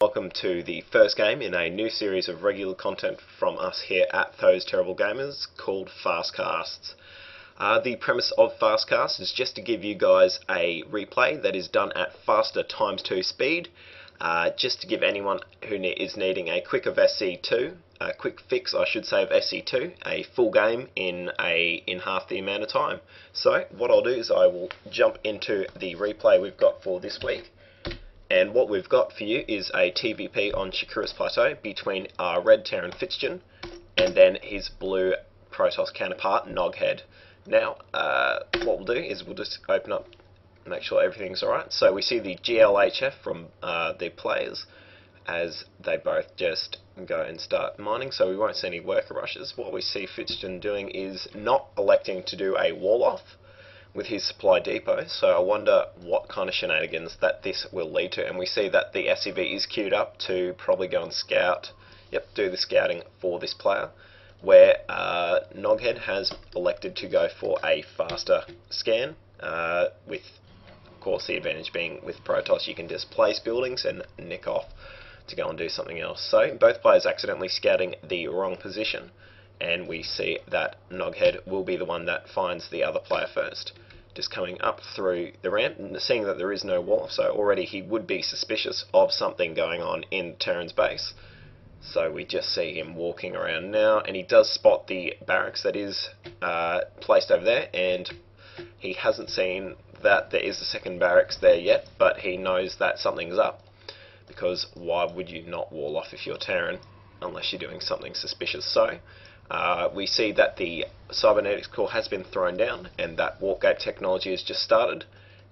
Welcome to the first game in a new series of regular content from us here at ThoseTerribleGamers called Fastcasts. The premise of Fastcast is just to give you guys a replay that is done at faster ×2 speed, just to give anyone who is needing a quick of SC2, a quick fix I should say of SC2, a full game in half the amount of time. So what I'll do is I will jump into the replay we've got for this week. And what we've got for you is a TVP on Shakuras Plateau between our red Terran fitzgen and then his blue Protoss counterpart Noghead. Now, what we'll do is we'll just open up, make sure everything's alright. So we see the GLHF from the players as they both just go and start mining, so we won't see any worker rushes. What we see fitzgen doing is not electing to do a wall off with his supply depot, so I wonder what kind of shenanigans that this will lead to. And we see that the SEV is queued up to probably go and scout, do the scouting for this player, where Noghead has elected to go for a faster scan, with of course the advantage being with Protoss you can just place buildings and nick off to go and do something else. So both players accidentally scouting the wrong position, and we see that Noghead will be the one that finds the other player first. Just coming up through the ramp and seeing that there is no wall, so already he would be suspicious of something going on in Terran's base. So we just see him walking around now, and he does spot the barracks that is placed over there, and he hasn't seen that there is a second barracks there yet, but he knows that something's up, because why would you not wall off if you're Terran unless you're doing something suspicious? So we see that the cybernetics core has been thrown down, and that warp gate technology has just started,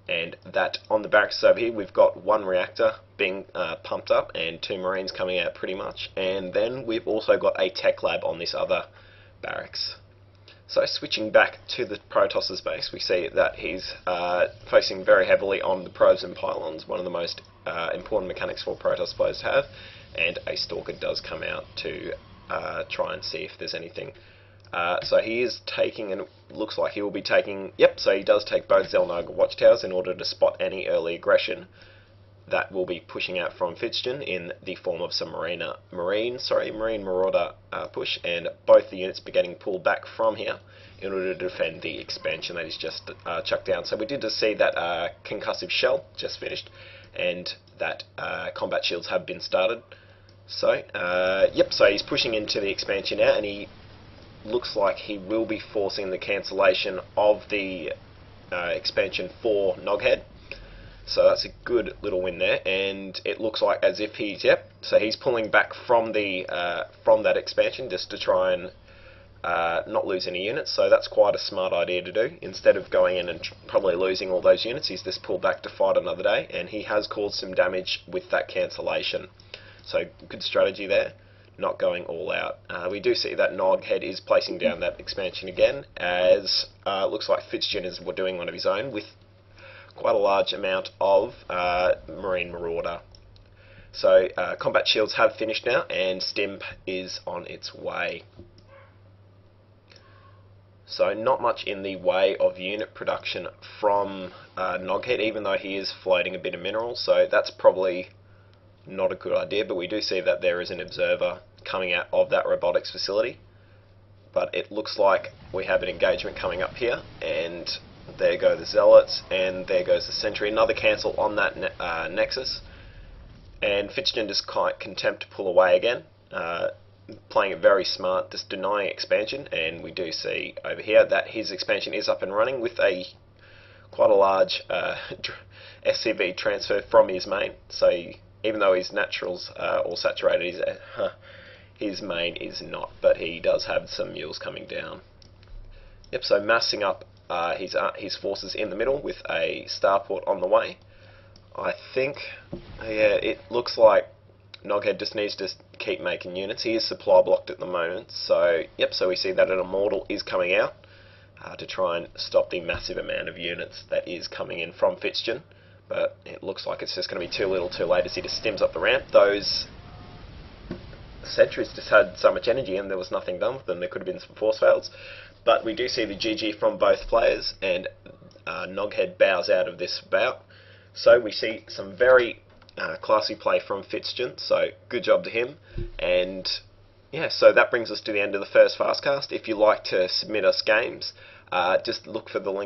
and that on the barracks over here we've got one reactor being pumped up and 2 marines coming out pretty much, and then we've also got a tech lab on this other barracks. So switching back to the Protoss's base, we see that he's focusing very heavily on the probes and pylons, one of the most important mechanics for Protoss players to have, and a stalker does come out to try and see if there's anything. So he is taking, and it looks like he will be taking, so he does take both Zelnaga watchtowers in order to spot any early aggression that will be pushing out from fitzgen in the form of some marine marauder push, and both the units be getting pulled back from here in order to defend the expansion that is just chucked down. So we did just see that concussive shell just finished, and that combat shields have been started. So, so he's pushing into the expansion now, and he looks like he will be forcing the cancellation of the expansion for Noghead. So that's a good little win there, and it looks like as if he's, so he's pulling back from the from that expansion just to try and not lose any units. So that's quite a smart idea to do. Instead of going in and probably losing all those units, he's just pulled back to fight another day, and he has caused some damage with that cancellation. So good strategy there, not going all out. We do see that Noghead is placing down that expansion again, as looks like fitzgen is doing one of his own with quite a large amount of marine marauder. So combat shields have finished now, and stimp is on its way. So not much in the way of unit production from Noghead, even though he is floating a bit of minerals, so that's probably not a good idea. But we do see that there is an observer coming out of that robotics facility, but it looks like we have an engagement coming up here, and there go the zealots, and there goes the sentry. Another cancel on that nexus, and fitzgen just quite content to pull away again, playing it very smart, just denying expansion. And we do see over here that his expansion is up and running with a quite a large SCV transfer from his main. So even though his naturals all saturated, his main is not, but he does have some mules coming down. So massing up his forces in the middle with a starport on the way. I think, it looks like Noghead just needs to keep making units. He is supply blocked at the moment, so so we see that an immortal is coming out to try and stop the massive amount of units that is coming in from fitzgen. But it looks like it's just going to be too little too late as he just stims up the ramp. Those sentries just had so much energy and there was nothing done with them. There could have been some force fails. But we do see the GG from both players, and Noghead bows out of this bout. So we see some very classy play from fitzgen, so good job to him. And yeah, so that brings us to the end of the first Fastcast. If you like to submit us games, just look for the link